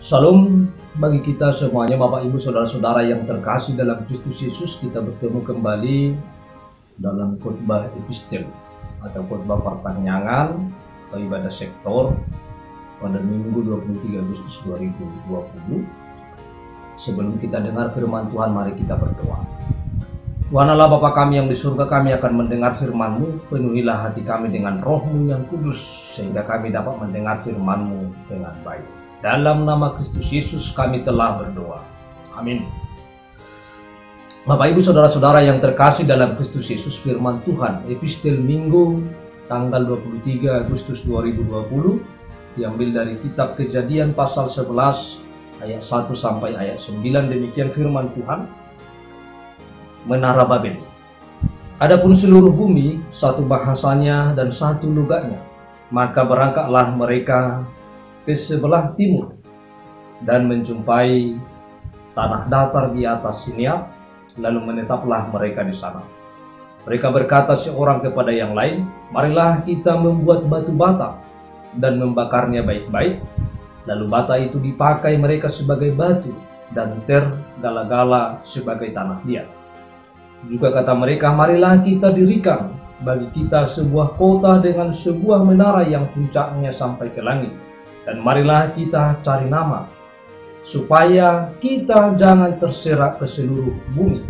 Salam bagi kita semuanya, Bapak Ibu Saudara-saudara yang terkasih dalam Kristus Yesus. Kita bertemu kembali dalam khotbah epistel atau khotbah pertanyaan atau ibadah sektor pada Minggu 23 Agustus 2020. Sebelum kita dengar firman Tuhan, mari kita berdoa. Tuhan Allah Bapa kami yang di surga, kami akan mendengar firman-Mu. Penuhilah hati kami dengan Roh-Mu yang kudus, sehingga kami dapat mendengar firman-Mu dengan baik. Dalam nama Kristus Yesus kami telah berdoa. Amin. Bapak Ibu Saudara-saudara yang terkasih dalam Kristus Yesus, firman Tuhan epistel Minggu tanggal 23 Agustus 2020 diambil dari kitab Kejadian pasal 11 ayat 1 sampai ayat 9. Demikian firman Tuhan. Menara Babel. Adapun seluruh bumi satu bahasanya dan satu logatnya, maka berangkatlah mereka ke sebelah timur dan menjumpai tanah datar di atas Sinear, lalu menetaplah mereka di sana. Mereka berkata seorang kepada yang lain, marilah kita membuat batu bata dan membakarnya baik-baik. Lalu bata itu dipakai mereka sebagai batu dan tergala-gala sebagai tanah liat. Juga kata mereka, marilah kita dirikan bagi kita sebuah kota dengan sebuah menara yang puncaknya sampai ke langit. Dan marilah kita cari nama, supaya kita jangan terserak ke seluruh bumi.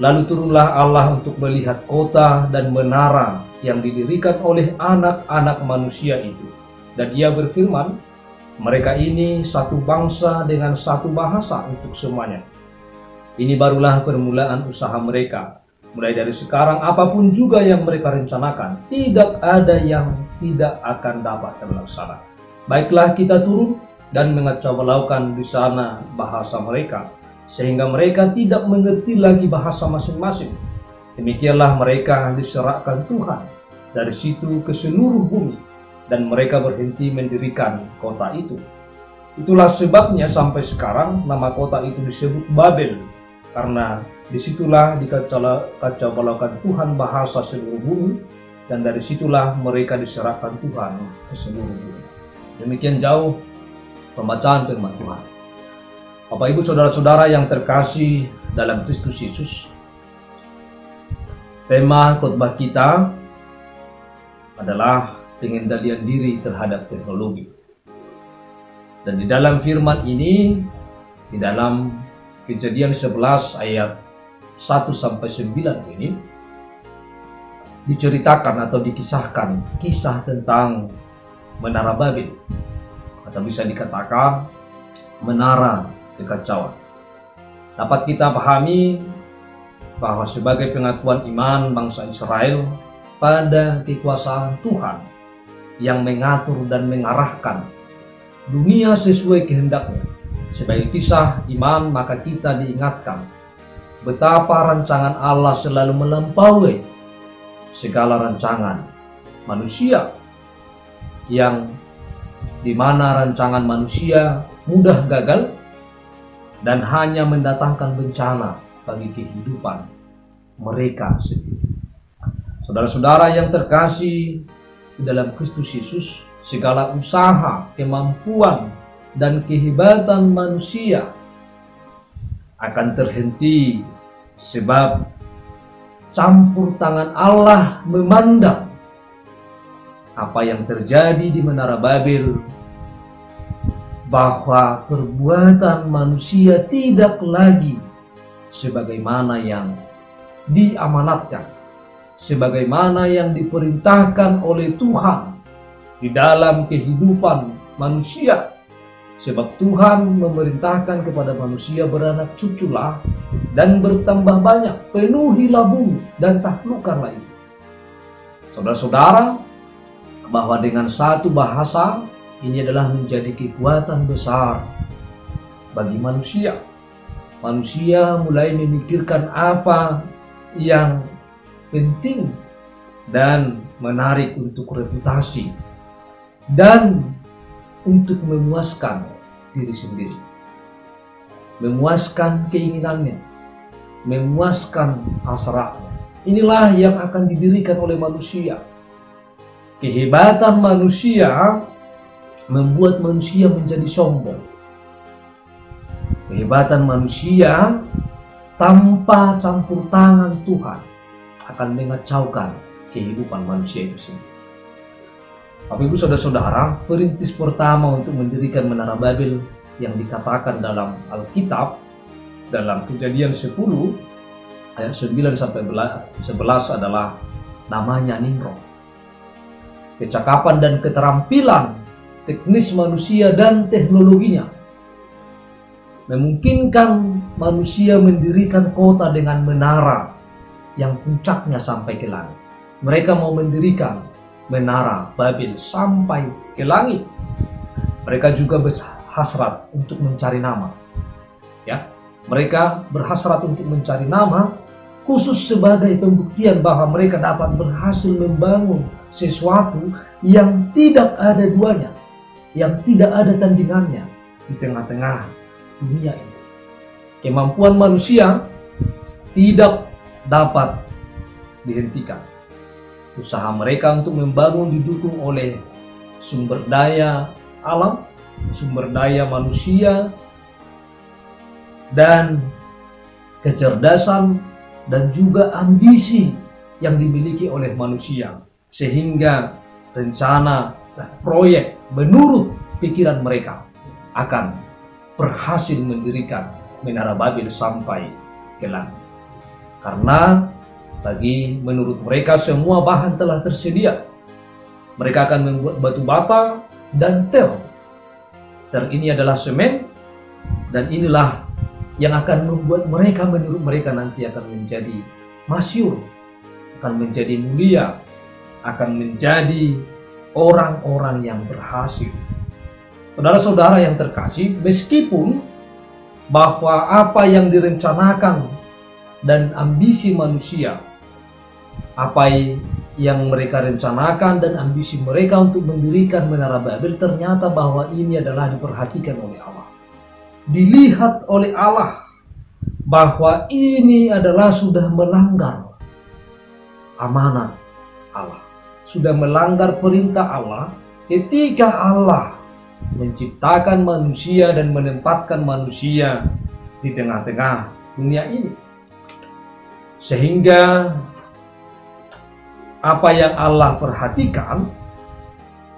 Lalu turunlah Allah untuk melihat kota dan menara yang didirikan oleh anak-anak manusia itu. Dan ia berfirman, mereka ini satu bangsa dengan satu bahasa untuk semuanya. Ini barulah permulaan usaha mereka. Mulai dari sekarang apapun juga yang mereka rencanakan, tidak ada yang tidak akan dapat terlaksana. Baiklah kita turun dan mengacaubalaukan di sana bahasa mereka, sehingga mereka tidak mengerti lagi bahasa masing-masing. Demikianlah mereka diserahkan Tuhan dari situ ke seluruh bumi, dan mereka berhenti mendirikan kota itu. Itulah sebabnya sampai sekarang nama kota itu disebut Babel, karena disitulah dikacaubalaukan Tuhan bahasa seluruh bumi, dan dari situlah mereka diserahkan Tuhan ke seluruh bumi. Demikian jauh pembacaan firman Tuhan. Bapak Ibu Saudara-saudara yang terkasih dalam Kristus Yesus, tema khotbah kita adalah pengendalian diri terhadap teknologi. Dan di dalam firman ini, di dalam Kejadian 11 ayat 1 sampai 9 ini diceritakan atau dikisahkan kisah tentang Menara Babel, atau bisa dikatakan menara kekacauan. Dapat kita pahami bahwa sebagai pengakuan iman bangsa Israel pada kekuasaan Tuhan yang mengatur dan mengarahkan dunia sesuai kehendaknya. Sebagai kisah iman, maka kita diingatkan betapa rancangan Allah selalu melampaui segala rancangan manusia, yang dimana rancangan manusia mudah gagal dan hanya mendatangkan bencana bagi kehidupan mereka sendiri. Saudara-saudara yang terkasih di dalam Kristus Yesus, segala usaha, kemampuan, dan kehebatan manusia akan terhenti sebab campur tangan Allah memandang apa yang terjadi di Menara Babel, bahwa perbuatan manusia tidak lagi sebagaimana yang diamanatkan, sebagaimana yang diperintahkan oleh Tuhan di dalam kehidupan manusia. Sebab Tuhan memerintahkan kepada manusia, beranak cuculah dan bertambah banyak, penuhilah bumi dan taklukkanlah itu. Saudara-saudara, bahwa dengan satu bahasa ini adalah menjadi kekuatan besar bagi manusia. Manusia mulai memikirkan apa yang penting dan menarik untuk reputasi dan untuk memuaskan diri sendiri, memuaskan keinginannya, memuaskan hasratnya. Inilah yang akan didirikan oleh manusia. Kehebatan manusia membuat manusia menjadi sombong. Kehebatan manusia tanpa campur tangan Tuhan akan mengacaukan kehidupan manusia itu sendiri. Bapak Ibu Saudara-saudara, perintis pertama untuk mendirikan Menara Babel yang dikatakan dalam Alkitab, dalam Kejadian 10 ayat 9 sampai 11 adalah namanya Nimrod. Kecakapan dan keterampilan teknis manusia dan teknologinya memungkinkan manusia mendirikan kota dengan menara yang puncaknya sampai ke langit. Mereka mau mendirikan Menara Babel sampai ke langit. Mereka juga berhasrat untuk mencari nama. Ya, mereka berhasrat untuk mencari nama khusus sebagai pembuktian bahwa mereka dapat berhasil membangun sesuatu yang tidak ada duanya, yang tidak ada tandingannya di tengah-tengah dunia ini. Kemampuan manusia tidak dapat dihentikan. Usaha mereka untuk membangun didukung oleh sumber daya alam, sumber daya manusia, dan kecerdasan dan juga ambisi yang dimiliki oleh manusia, sehingga rencana dan proyek menurut pikiran mereka akan berhasil mendirikan Menara Babel sampai ke langit. Karena menurut mereka semua bahan telah tersedia. Mereka akan membuat batu bata dan tel. Tel ini adalah semen, dan inilah yang akan membuat mereka, menurut mereka, nanti akan menjadi masyhur, akan menjadi mulia, akan menjadi orang-orang yang berhasil. Saudara-saudara yang terkasih, meskipun bahwa apa yang direncanakan dan ambisi manusia, apa yang mereka rencanakan dan ambisi mereka untuk mendirikan Menara Babel, ternyata bahwa ini adalah diperhatikan oleh Allah, dilihat oleh Allah, bahwa ini adalah sudah melanggar amanat Allah, sudah melanggar perintah Allah ketika Allah menciptakan manusia dan menempatkan manusia di tengah-tengah dunia ini. Sehingga apa yang Allah perhatikan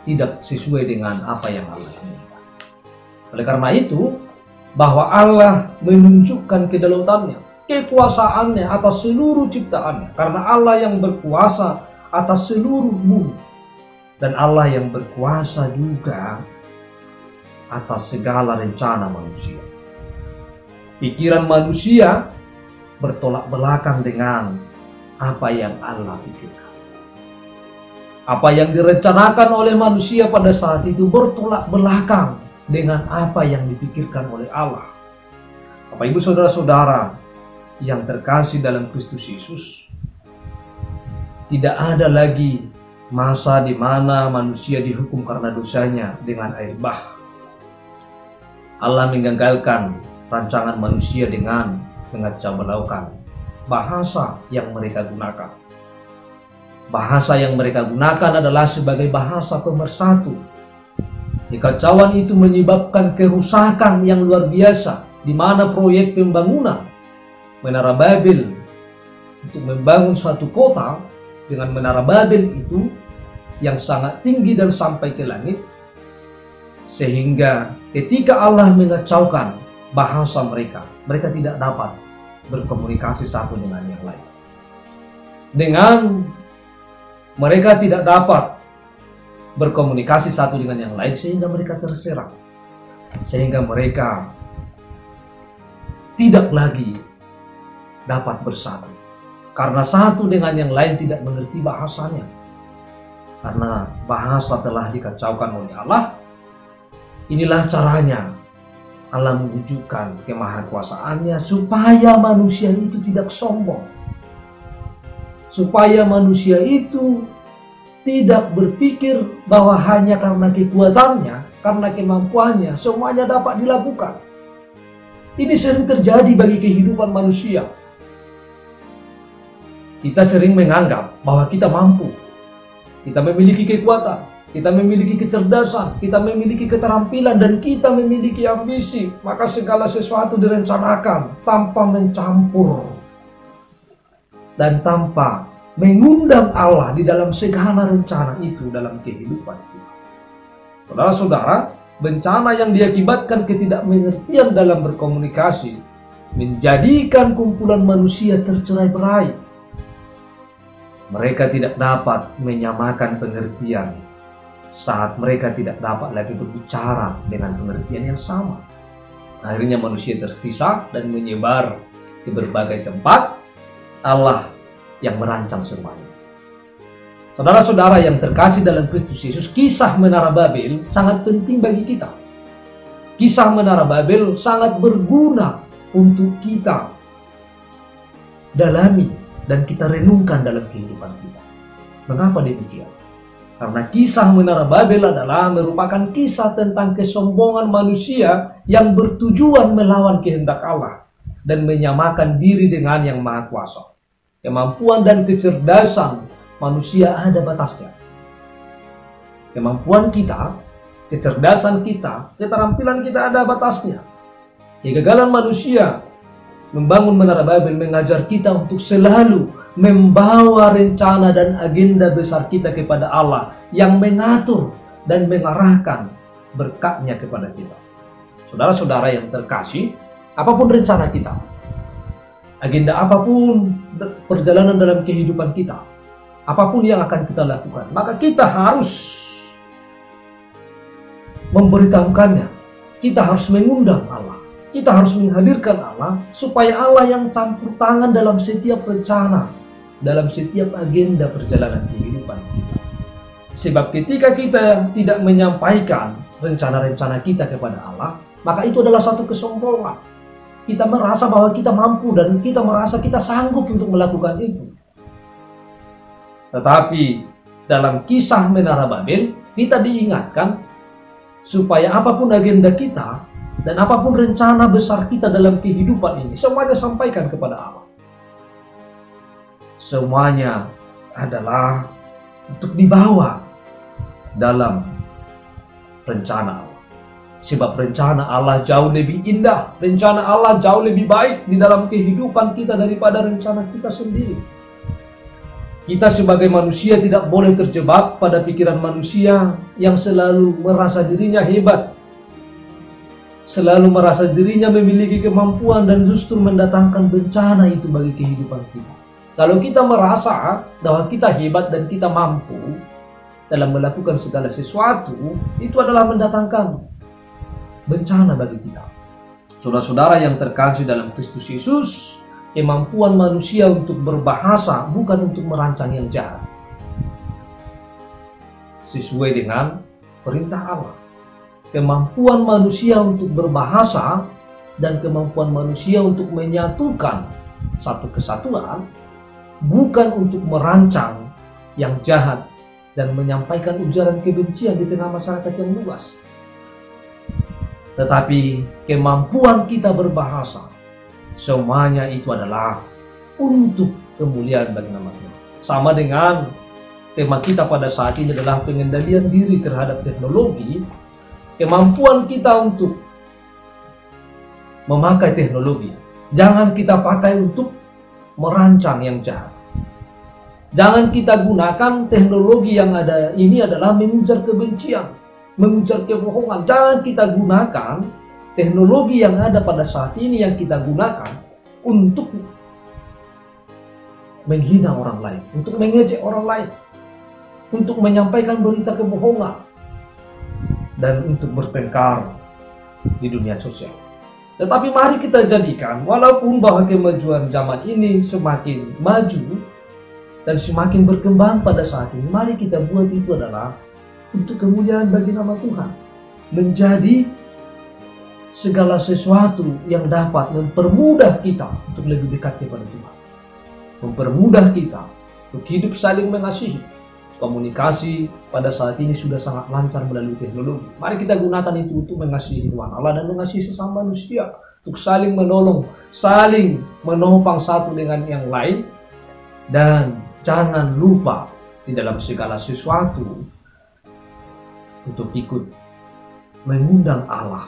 tidak sesuai dengan apa yang Allah inginkan. Oleh karena itu, bahwa Allah menunjukkan kedaulatannya, kekuasaannya atas seluruh ciptaannya, karena Allah yang berkuasa atas seluruh bumi, dan Allah yang berkuasa juga atas segala rencana manusia. Pikiran manusia bertolak belakang dengan apa yang Allah pikirkan. Apa yang direncanakan oleh manusia pada saat itu bertolak belakang dengan apa yang dipikirkan oleh Allah. Bapak Ibu Saudara-saudara yang terkasih dalam Kristus Yesus, tidak ada lagi masa di mana manusia dihukum karena dosanya dengan air bah. Allah menggagalkan rancangan manusia dengan mengacaukan bahasa yang mereka gunakan. Bahasa yang mereka gunakan adalah sebagai bahasa pemersatu. Kekacauan itu menyebabkan kerusakan yang luar biasa, di mana proyek pembangunan Menara Babel untuk membangun suatu kota dengan Menara Babel itu yang sangat tinggi dan sampai ke langit, sehingga ketika Allah mengacaukan bahasa mereka, mereka tidak dapat berkomunikasi satu dengan yang lain. Dengan mereka tidak dapat berkomunikasi satu dengan yang lain, sehingga mereka terserang, sehingga mereka tidak lagi dapat bersatu, karena satu dengan yang lain tidak mengerti bahasanya. Karena bahasa telah dikacaukan oleh Allah, inilah caranya Allah menunjukkan kemahakuasaannya supaya manusia itu tidak sombong, supaya manusia itu tidak berpikir bahwa hanya karena kekuatannya, karena kemampuannya, semuanya dapat dilakukan. Ini sering terjadi bagi kehidupan manusia. Kita sering menganggap bahwa kita mampu, kita memiliki kekuatan, kita memiliki kecerdasan, kita memiliki keterampilan, dan kita memiliki ambisi, maka segala sesuatu direncanakan tanpa mencampur dan tanpa mengundang Allah di dalam segala rencana itu dalam kehidupan kita. Saudara-saudara, bencana yang diakibatkan ketidakmengertian dalam berkomunikasi menjadikan kumpulan manusia tercerai-berai. Mereka tidak dapat menyamakan pengertian saat mereka tidak dapat lagi berbicara dengan pengertian yang sama. Akhirnya manusia terpisah dan menyebar ke berbagai tempat. Allah yang merancang semuanya. Saudara-saudara yang terkasih dalam Kristus Yesus, kisah Menara Babel sangat penting bagi kita. Kisah Menara Babel sangat berguna untuk kita dalami dan kita renungkan dalam kehidupan kita. Mengapa demikian? Karena kisah Menara Babel adalah merupakan kisah tentang kesombongan manusia yang bertujuan melawan kehendak Allah dan menyamakan diri dengan Yang Maha Kuasa. Kemampuan dan kecerdasan manusia ada batasnya. Kemampuan kita, kecerdasan kita, keterampilan kita ada batasnya. Kegagalan manusia membangun Menara Babel mengajar kita untuk selalu membawa rencana dan agenda besar kita kepada Allah yang mengatur dan mengarahkan berkatnya kepada kita. Saudara-saudara yang terkasih, apapun rencana kita, agenda apapun perjalanan dalam kehidupan kita, apapun yang akan kita lakukan, maka kita harus memberitahukannya. Kita harus mengundang Allah. Kita harus menghadirkan Allah supaya Allah yang campur tangan dalam setiap rencana, dalam setiap agenda perjalanan kehidupan kita. Sebab ketika kita tidak menyampaikan rencana-rencana kita kepada Allah, maka itu adalah satu kesombongan. Kita merasa bahwa kita mampu dan kita merasa kita sanggup untuk melakukan itu. Tetapi dalam kisah Menara Babel, kita diingatkan supaya apapun agenda kita dan apapun rencana besar kita dalam kehidupan ini, semuanya sampaikan kepada Allah. Semuanya adalah untuk dibawa dalam rencana Allah. Sebab rencana Allah jauh lebih indah, rencana Allah jauh lebih baik di dalam kehidupan kita daripada rencana kita sendiri. Kita sebagai manusia tidak boleh terjebak pada pikiran manusia yang selalu merasa dirinya hebat, selalu merasa dirinya memiliki kemampuan dan justru mendatangkan bencana itu bagi kehidupan kita. Kalau kita merasa bahwa kita hebat dan kita mampu dalam melakukan segala sesuatu, itu adalah mendatangkan bencana bagi kita. Saudara-saudara yang terkasih dalam Kristus Yesus, kemampuan manusia untuk berbahasa bukan untuk merancang yang jahat, sesuai dengan perintah Allah. Kemampuan manusia untuk berbahasa dan kemampuan manusia untuk menyatukan satu kesatuan bukan untuk merancang yang jahat dan menyampaikan ujaran kebencian di tengah masyarakat yang luas. Tetapi kemampuan kita berbahasa, semuanya itu adalah untuk kemuliaan bagi nama Tuhan. Sama dengan tema kita pada saat ini adalah pengendalian diri terhadap teknologi. Kemampuan kita untuk memakai teknologi, jangan kita pakai untuk merancang yang jahat. Jangan kita gunakan teknologi yang ada ini adalah mengujar kebencian, mengujar kebohongan. Jangan kita gunakan teknologi yang ada pada saat ini yang kita gunakan untuk menghina orang lain, untuk mengejek orang lain, untuk menyampaikan berita kebohongan, dan untuk bertengkar di dunia sosial. Tetapi mari kita jadikan, walaupun bahwa kemajuan zaman ini semakin maju dan semakin berkembang pada saat ini, mari kita buat itu adalah untuk kemuliaan bagi nama Tuhan. Menjadi segala sesuatu yang dapat mempermudah kita untuk lebih dekat kepada Tuhan. Mempermudah kita untuk hidup saling mengasihi. Komunikasi pada saat ini sudah sangat lancar melalui teknologi. Mari kita gunakan itu untuk mengasihi Tuhan Allah dan mengasihi sesama manusia. Untuk saling menolong, saling menopang satu dengan yang lain. Dan jangan lupa di dalam segala sesuatu untuk ikut mengundang Allah,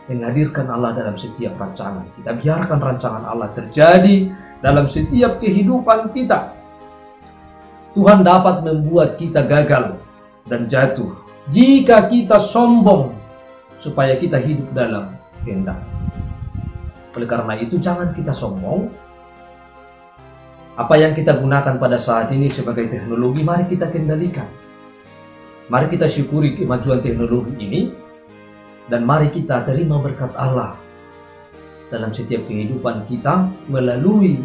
menghadirkan Allah dalam setiap rancangan kita. Biarkan rancangan Allah terjadi dalam setiap kehidupan kita. Tuhan dapat membuat kita gagal dan jatuh jika kita sombong supaya kita hidup dalam kehendak. Oleh karena itu jangan kita sombong. Apa yang kita gunakan pada saat ini sebagai teknologi, mari kita kendalikan. Mari kita syukuri kemajuan teknologi ini, dan mari kita terima berkat Allah dalam setiap kehidupan kita melalui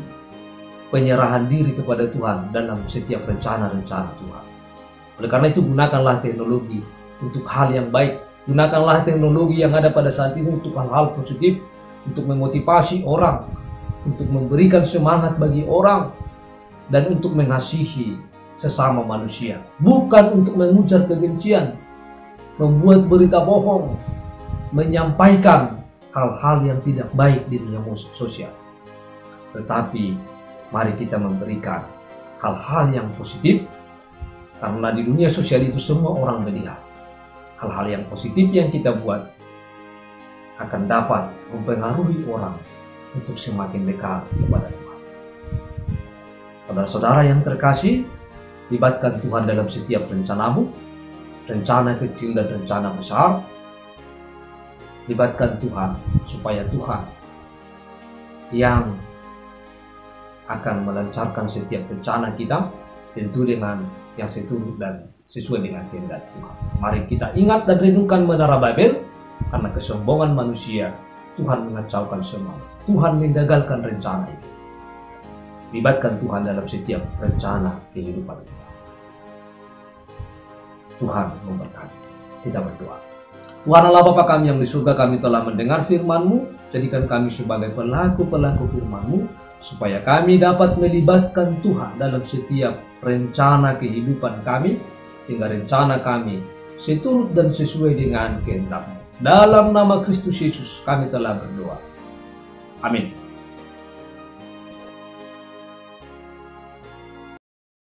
penyerahan diri kepada Tuhan dalam setiap rencana-rencana Tuhan. Oleh karena itu gunakanlah teknologi untuk hal yang baik. Gunakanlah teknologi yang ada pada saat ini untuk hal-hal positif, untuk memotivasi orang, untuk memberikan semangat bagi orang, dan untuk mengasihi sesama manusia. Bukan untuk mengujar kebencian, membuat berita bohong, menyampaikan hal-hal yang tidak baik di dunia sosial. Tetapi mari kita memberikan hal-hal yang positif, karena di dunia sosial itu semua orang melihat. Hal-hal yang positif yang kita buat akan dapat mempengaruhi orang untuk semakin dekat kepada Tuhan. Saudara-saudara yang terkasih, libatkan Tuhan dalam setiap rencanamu, rencana kecil dan rencana besar. Libatkan Tuhan supaya Tuhan yang akan melancarkan setiap rencana kita, tentu dengan yang seturut dan sesuai dengan kehendak Tuhan. Mari kita ingat dan renungkan menara Babel, karena kesombongan manusia Tuhan mengacaukan semua. Tuhan menggagalkan rencana itu. Libatkan Tuhan dalam setiap rencana kehidupan kita. Tuhan memberkati. Kita berdoa. Tuhan Allah Bapa kami yang di surga, kami telah mendengar firman-Mu. Jadikan kami sebagai pelaku-pelaku firman-Mu, supaya kami dapat melibatkan Tuhan dalam setiap rencana kehidupan kami, sehingga rencana kami seturut dan sesuai dengan kehendak-Mu. Dalam nama Kristus Yesus kami telah berdoa. Amin.